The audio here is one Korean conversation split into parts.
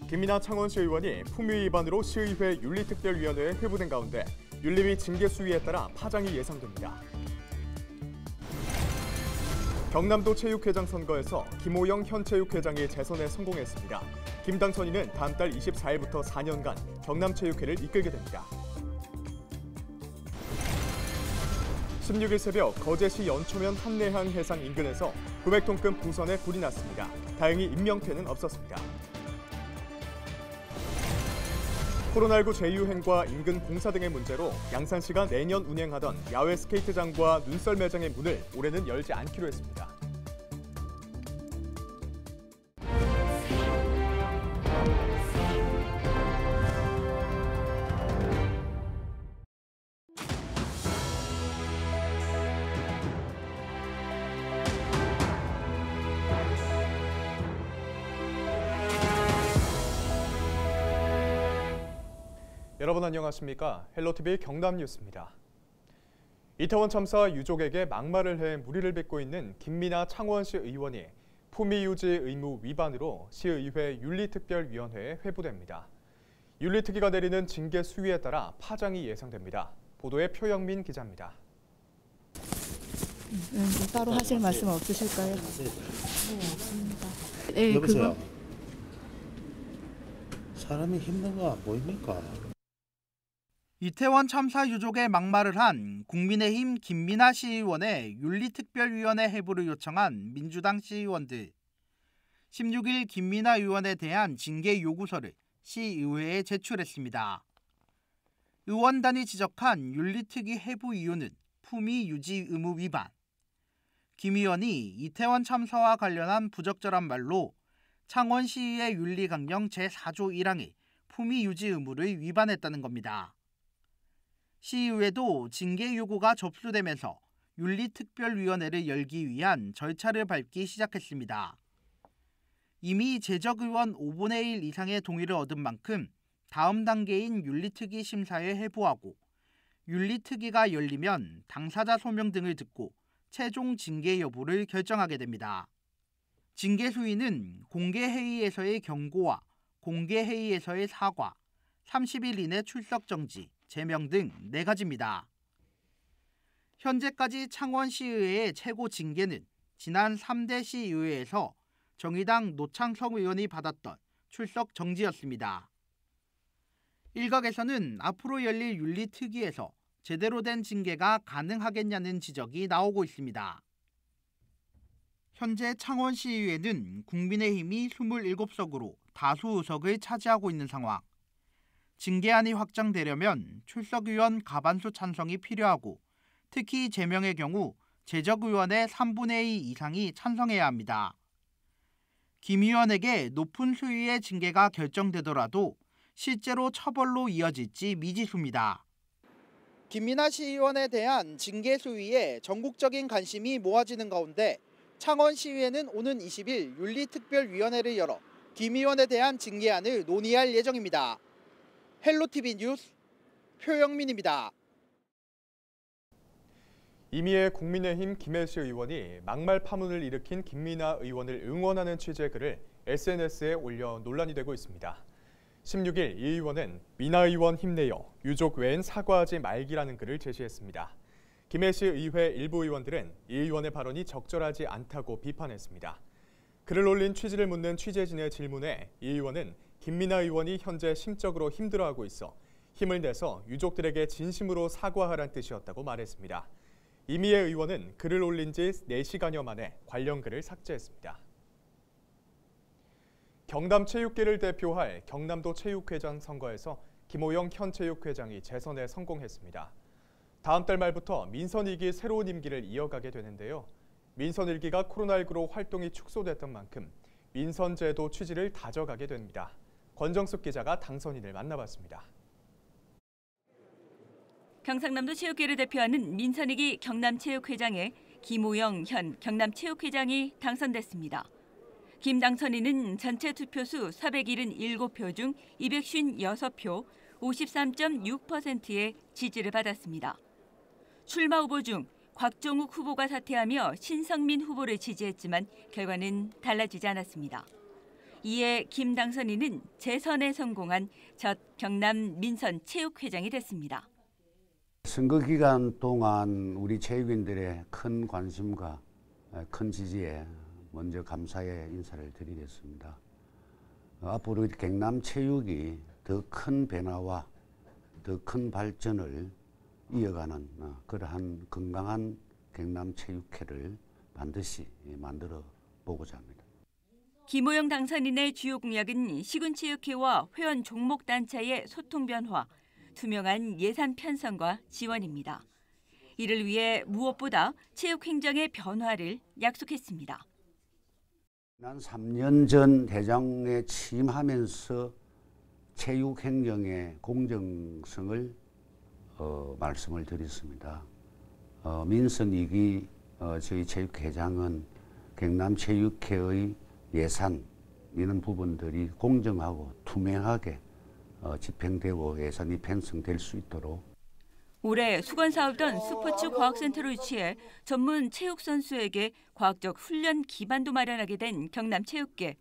김민아 창원시 의원이 품위 위반으로 시의회 윤리특별위원회에 회부된 가운데 윤리위 징계 수위에 따라 파장이 예상됩니다. 경남도 체육회장 선거에서 김호영 현 체육회장이 재선에 성공했습니다. 김 당선인은 다음 달 24일부터 4년간 경남체육회를 이끌게 됩니다. 16일 새벽 거제시 연초면 한내항 해상 인근에서 900톤급 부선에 불이 났습니다. 다행히 인명피해는 없었습니다. 코로나19 재유행과 인근 공사 등의 문제로 양산시가 내년 운행하던 야외 스케이트장과 눈썰 매장의 문을 올해는 열지 않기로 했습니다. 여러분 안녕하십니까? 헬로티비 경남 뉴스입니다. 이태원 참사 유족에게 막말을 해 무리를 빚고 있는 김민아 창원시 의원이 품위유지 의무 위반으로 시의회 윤리특별위원회에 회부됩니다. 윤리특위가 내리는 징계 수위에 따라 파장이 예상됩니다. 보도에 표영민 기자입니다. 따로 하실 말씀 없으실까요? 네, 없습니다. 네, 여보세요. 사람이 힘든 거 안 보입니까? 이태원 참사 유족의 막말을 한 국민의힘 김민아 시의원의 윤리특별위원회 회부를 요청한 민주당 시의원들. 16일 김민아 의원에 대한 징계 요구서를 시의회에 제출했습니다. 의원단이 지적한 윤리특위 회부 이유는 품위 유지 의무 위반. 김 의원이 이태원 참사와 관련한 부적절한 말로 창원시의 윤리강령 제4조 1항의 품위 유지 의무를 위반했다는 겁니다. 시의회도 징계 요구가 접수되면서 윤리특별위원회를 열기 위한 절차를 밟기 시작했습니다. 이미 재적의원 5분의 1 이상의 동의를 얻은 만큼 다음 단계인 윤리특위 심사에 회부하고 윤리특위가 열리면 당사자 소명 등을 듣고 최종 징계 여부를 결정하게 됩니다. 징계 수위는 공개회의에서의 경고와 공개회의에서의 사과, 30일 이내 출석 정지, 제명 등 4가지입니다. 현재까지 창원시의회의 최고 징계는 지난 3대 시의회에서 정의당 노창석 의원이 받았던 출석 정지였습니다. 일각에서는 앞으로 열릴 윤리특위에서 제대로 된 징계가 가능하겠냐는 지적이 나오고 있습니다. 현재 창원시의회는 국민의힘이 27석으로 다수 의석을 차지하고 있는 상황. 징계안이 확정되려면 출석의원 과반수 찬성이 필요하고 특히 제명의 경우 재적의원의 3분의 2 이상이 찬성해야 합니다. 김 의원에게 높은 수위의 징계가 결정되더라도 실제로 처벌로 이어질지 미지수입니다. 김민아 시의원에 대한 징계 수위에 전국적인 관심이 모아지는 가운데 창원시의회는 오는 20일 윤리특별위원회를 열어 김 의원에 대한 징계안을 논의할 예정입니다. 헬로티비 뉴스 표영민입니다. 이미애 국민의힘 김혜수 의원이 막말 파문을 일으킨 김민아 의원을 응원하는 취지의 글을 SNS에 올려 논란이 되고 있습니다. 16일 이 의원은 민아 의원 힘내요, 유족 외엔 사과하지 말기라는 글을 제시했습니다. 김혜수 의회 일부 의원들은 이 의원의 발언이 적절하지 않다고 비판했습니다. 글을 올린 취지를 묻는 취재진의 질문에 이 의원은 김민아 의원이 현재 심적으로 힘들어하고 있어 힘을 내서 유족들에게 진심으로 사과하란 뜻이었다고 말했습니다. 이미애 의원은 글을 올린 지 4시간여 만에 관련 글을 삭제했습니다. 경남체육계를 대표할 경남도 체육회장 선거에서 김호영 현 체육회장이 재선에 성공했습니다. 다음 달 말부터 민선 2기 새로운 임기를 이어가게 되는데요. 민선 1기가 코로나19로 활동이 축소됐던 만큼 민선 제도 취지를 다져가게 됩니다. 권정숙 기자가 당선인을 만나봤습니다. 경상남도 체육계를 대표하는 민선 2기 경남체육회장에 김호영 현 경남체육회장이 당선됐습니다. 김 당선인은 전체 투표수 477표 중 256표, 53.6%의 지지를 받았습니다. 출마 후보 중 곽종욱 후보가 사퇴하며 신성민 후보를 지지했지만 결과는 달라지지 않았습니다. 이에 김 당선인은 재선에 성공한 첫 경남 민선체육회장이 됐습니다. 선거 기간 동안 우리 체육인들의 큰 관심과 큰 지지에 먼저 감사의 인사를 드리겠습니다. 앞으로 경남 체육이 더 큰 변화와 더 큰 발전을 이어가는 그러한 건강한 경남 체육회를 반드시 만들어 보고자 합니다. 김호영 당선인의 주요 공약은 시군체육회와 회원 종목단체의 소통 변화, 투명한 예산 편성과 지원입니다. 이를 위해 무엇보다 체육행정의 변화를 약속했습니다. 지난 3년 전 회장에 취임하면서 체육행정의 공정성을 말씀을 드렸습니다. 민선 2기 저희 체육회장은 경남체육회의 예산 이런 부분들이 공정하고 투명하게 집행되고 예산이 편성될 수 있도록 올해 수건사업던 스포츠과학센터를 유치해 전문 체육선수에게 과학적 훈련 기반도 마련하게 된 경남체육계.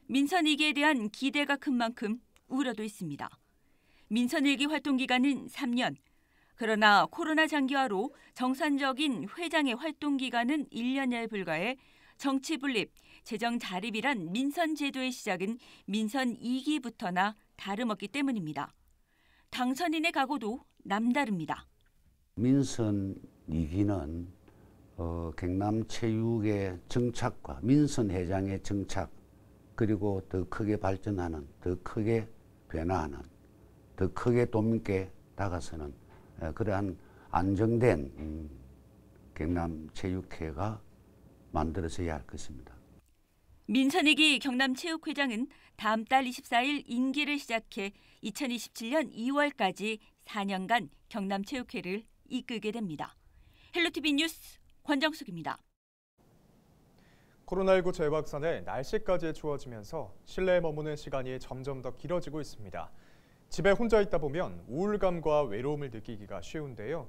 민선 2기에 대한 기대가 큰 만큼 우려도 있습니다. 민선 1기 활동 기간은 3년. 그러나 코로나 장기화로 정상적인 회장의 활동 기간은 1년여에 불과해 정치 분립, 재정 자립이란 민선 제도의 시작은 민선 2기부터나 다름없기 때문입니다. 당선인의 각오도 남다릅니다. 민선 2기는 경남체육의 정착과 민선 회장의 정착 그리고 더 크게 발전하는, 더 크게 변화하는, 더 크게 도민께 다가서는 그러한 안정된 경남체육회가 만들어져야 할 것입니다. 민선 2기 경남체육회장은 다음 달 24일 임기를 시작해 2027년 2월까지 4년간 경남체육회를 이끌게 됩니다. 헬로티비 뉴스 권정숙입니다. 코로나19 재확산에 날씨까지 추워지면서 실내에 머무는 시간이 점점 더 길어지고 있습니다. 집에 혼자 있다 보면 우울감과 외로움을 느끼기가 쉬운데요.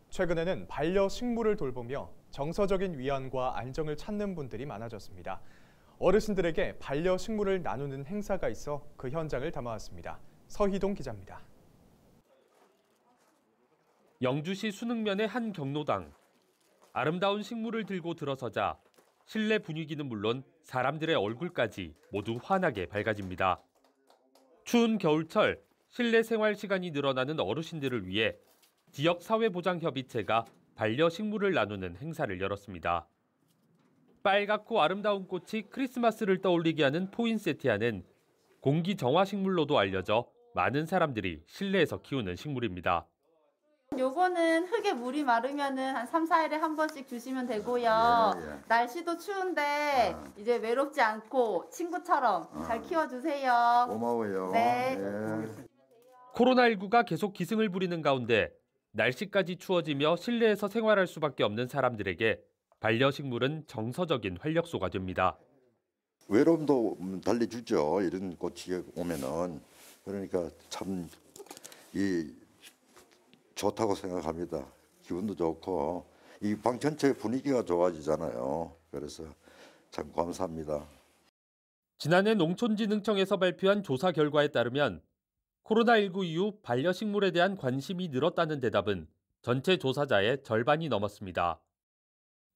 최근에는 반려식물을 돌보며 정서적인 위안과 안정을 찾는 분들이 많아졌습니다. 어르신들에게 반려식물을 나누는 행사가 있어 그 현장을 담아왔습니다. 서희동 기자입니다. 영주시 순흥면의 한 경로당. 아름다운 식물을 들고 들어서자 실내 분위기는 물론 사람들의 얼굴까지 모두 환하게 밝아집니다. 추운 겨울철 실내 생활 시간이 늘어나는 어르신들을 위해 지역사회보장협의체가 반려식물을 나누는 행사를 열었습니다. 빨갛고 아름다운 꽃이 크리스마스를 떠올리게 하는 포인세티아는 공기 정화 식물로도 알려져 많은 사람들이 실내에서 키우는 식물입니다. 요거는 흙에 물이 마르면은 한 3, 4일에 한 번씩 주시면 되고요. 날씨도 추운데 이제 외롭지 않고 친구처럼 잘 키워주세요. 고마워요. 네. 코로나19가 계속 기승을 부리는 가운데 날씨까지 추워지며 실내에서 생활할 수밖에 없는 사람들에게 반려식물은 정서적인 활력소가 됩니다. 외로움도 달래주죠. 이런 꽃이 오면은. 그러니까 참 좋다고 생각합니다. 기분도 좋고 이 방 전체 분위기가 좋아지잖아요. 그래서 참 감사합니다. 지난해 농촌진흥청에서 발표한 조사 결과에 따르면 코로나19 이후 반려식물에 대한 관심이 늘었다는 대답은 전체 조사자의 절반이 넘었습니다.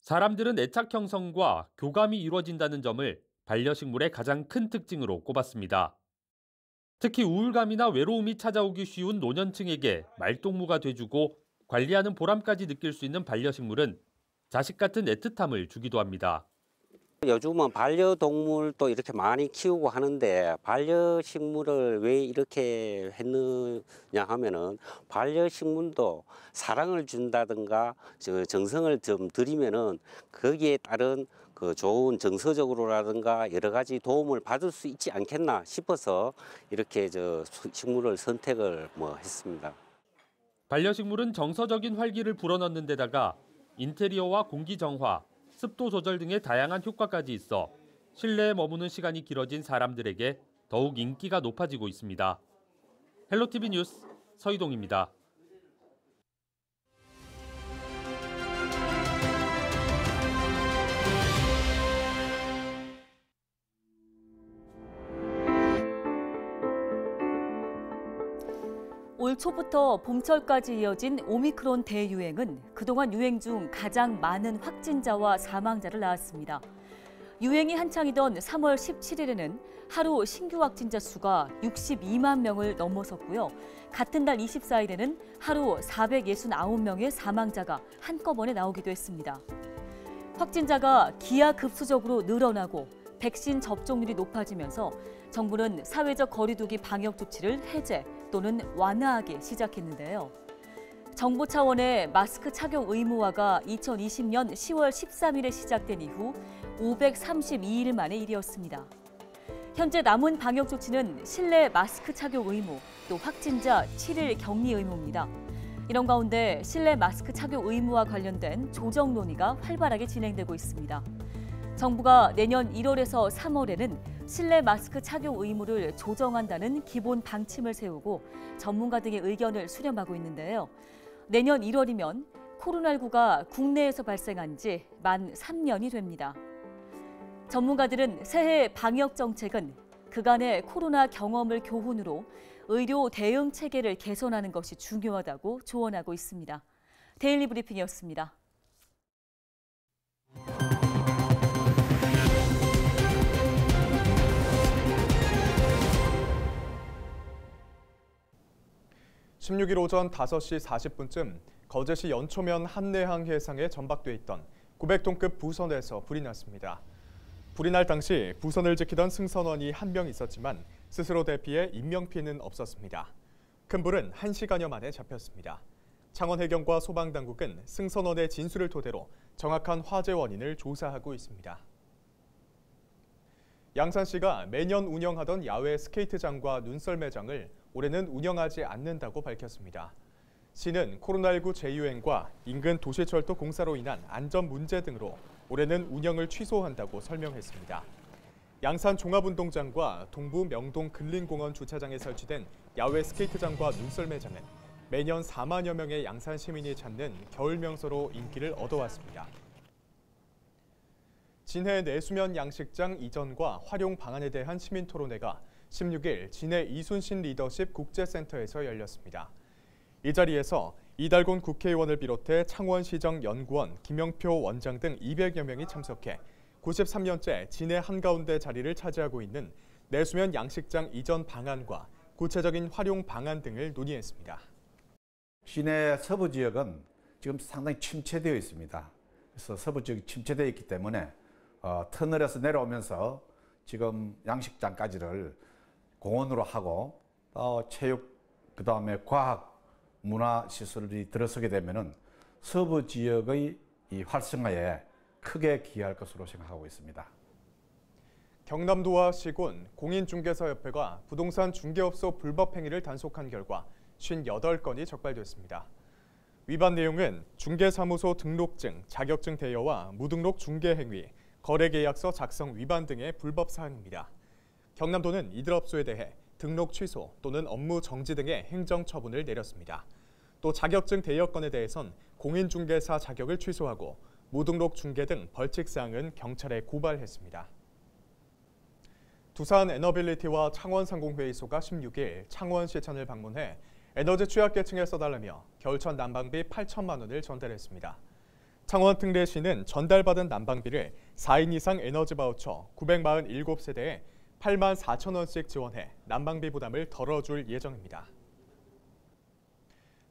사람들은 애착 형성과 교감이 이루어진다는 점을 반려식물의 가장 큰 특징으로 꼽았습니다. 특히 우울감이나 외로움이 찾아오기 쉬운 노년층에게 말동무가 돼주고 관리하는 보람까지 느낄 수 있는 반려식물은 자식 같은 애틋함을 주기도 합니다. 요즘은 반려동물도 이렇게 많이 키우고 하는데 반려식물을 왜 이렇게 했느냐 하면은 반려식물도 사랑을 준다든가 정성을 좀 들이면은 거기에 따른 그 좋은 정서적으로라든가 여러 가지 도움을 받을 수 있지 않겠나 싶어서 이렇게 식물을 선택을 했습니다. 반려식물은 정서적인 활기를 불어넣는 데다가 인테리어와 공기 정화, 습도 조절 등의 다양한 효과까지 있어 실내에 머무는 시간이 길어진 사람들에게 더욱 인기가 높아지고 있습니다. 헬로티비 뉴스 서희동입니다. 올 초부터 봄철까지 이어진 오미크론 대유행은 그동안 유행 중 가장 많은 확진자와 사망자를 낳았습니다. 유행이 한창이던 3월 17일에는 하루 신규 확진자 수가 62만 명을 넘어섰고요. 같은 달 24일에는 하루 469명의 사망자가 한꺼번에 나오기도 했습니다. 확진자가 기하급수적으로 늘어나고 백신 접종률이 높아지면서 정부는 사회적 거리두기 방역 조치를 해제 또는 완화하기 시작했는데요. 정부 차원의 마스크 착용 의무화가 2020년 10월 13일에 시작된 이후 532일 만의 일이었습니다. 현재 남은 방역 조치는 실내 마스크 착용 의무, 또 확진자 7일 격리 의무입니다. 이런 가운데 실내 마스크 착용 의무와 관련된 조정 논의가 활발하게 진행되고 있습니다. 정부가 내년 1월에서 3월에는 실내 마스크 착용 의무를 조정한다는 기본 방침을 세우고 전문가 등의 의견을 수렴하고 있는데요. 내년 1월이면 코로나19가 국내에서 발생한 지 만 3년이 됩니다. 전문가들은 새해 방역 정책은 그간의 코로나 경험을 교훈으로 의료 대응 체계를 개선하는 것이 중요하다고 조언하고 있습니다. 데일리 브리핑이었습니다. (16일) 오전 5시 40분쯤 거제시 연초면 한내항 해상에 전박돼 있던 900톤급 부선에서 불이 났습니다. 불이 날 당시 부선을 지키던 승선원이 한 명 있었지만 스스로 대피해 인명피해는 없었습니다. 큰 불은 1시간여 만에 잡혔습니다. 창원해경과 소방당국은 승선원의 진술을 토대로 정확한 화재 원인을 조사하고 있습니다. 양산시가 매년 운영하던 야외 스케이트장과 눈썰 매장을 올해는 운영하지 않는다고 밝혔습니다. 시는 코로나19 재유행과 인근 도시철도 공사로 인한 안전 문제 등으로 올해는 운영을 취소한다고 설명했습니다. 양산 종합운동장과 동부 명동 근린공원 주차장에 설치된 야외 스케이트장과 눈썰 매장은 매년 4만여 명의 양산 시민이 찾는 겨울 명소로 인기를 얻어왔습니다. 진해 내수면 양식장 이전과 활용 방안에 대한 시민 토론회가 16일 진해 이순신 리더십 국제센터에서 열렸습니다. 이 자리에서 이달곤 국회의원을 비롯해 창원시정 연구원, 김영표 원장 등 200여 명이 참석해 93년째 진해 한가운데 자리를 차지하고 있는 내수면 양식장 이전 방안과 구체적인 활용 방안 등을 논의했습니다. 진해 서부 지역은 지금 상당히 침체되어 있습니다. 그래서 서부 지역이 침체되어 있기 때문에 터널에서 내려오면서 지금 양식장까지를 공원으로 하고 체육, 그다음에 과학, 문화 시설이 들어서게 되면은 서부 지역의 이 활성화에 크게 기여할 것으로 생각하고 있습니다. 경남도와 시군, 공인중개사협회가 부동산 중개업소 불법 행위를 단속한 결과 58건이 적발됐습니다. 위반 내용은 중개사무소 등록증, 자격증 대여와 무등록 중개행위, 거래계약서 작성 위반 등의 불법 사항입니다. 경남도는 이들 업소에 대해 등록 취소 또는 업무 정지 등의 행정처분을 내렸습니다. 또 자격증 대여건에 대해선 공인중개사 자격을 취소하고 무등록 중개 등 벌칙사항은 경찰에 고발했습니다. 두산 에너빌리티와 창원상공회의소가 16일 창원시청을 방문해 에너지 취약계층에 써달라며 겨울철 난방비 8천만 원을 전달했습니다. 창원특례시는 전달받은 난방비를 4인 이상 에너지 바우처 947세대에 8만 4천 원씩 지원해 난방비 부담을 덜어줄 예정입니다.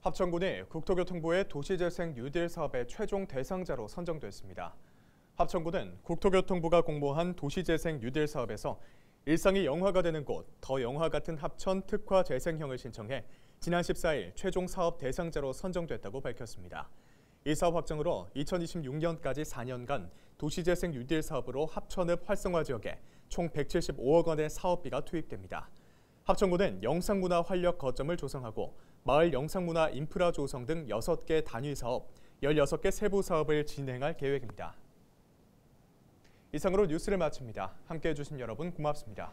합천군이 국토교통부의 도시재생 뉴딜 사업의 최종 대상자로 선정됐습니다. 합천군은 국토교통부가 공모한 도시재생 뉴딜 사업에서 일상이 영화가 되는 곳, 더 영화 같은 합천 특화 재생형을 신청해 지난 14일 최종 사업 대상자로 선정됐다고 밝혔습니다. 이 사업 확정으로 2026년까지 4년간 도시재생 뉴딜 사업으로 합천읍 활성화 지역에 총 175억 원의 사업비가 투입됩니다. 합천군은 영상문화 활력 거점을 조성하고 마을 영상문화 인프라 조성 등 6개 단위 사업, 16개 세부 사업을 진행할 계획입니다. 이상으로 뉴스를 마칩니다. 함께해 주신 여러분 고맙습니다.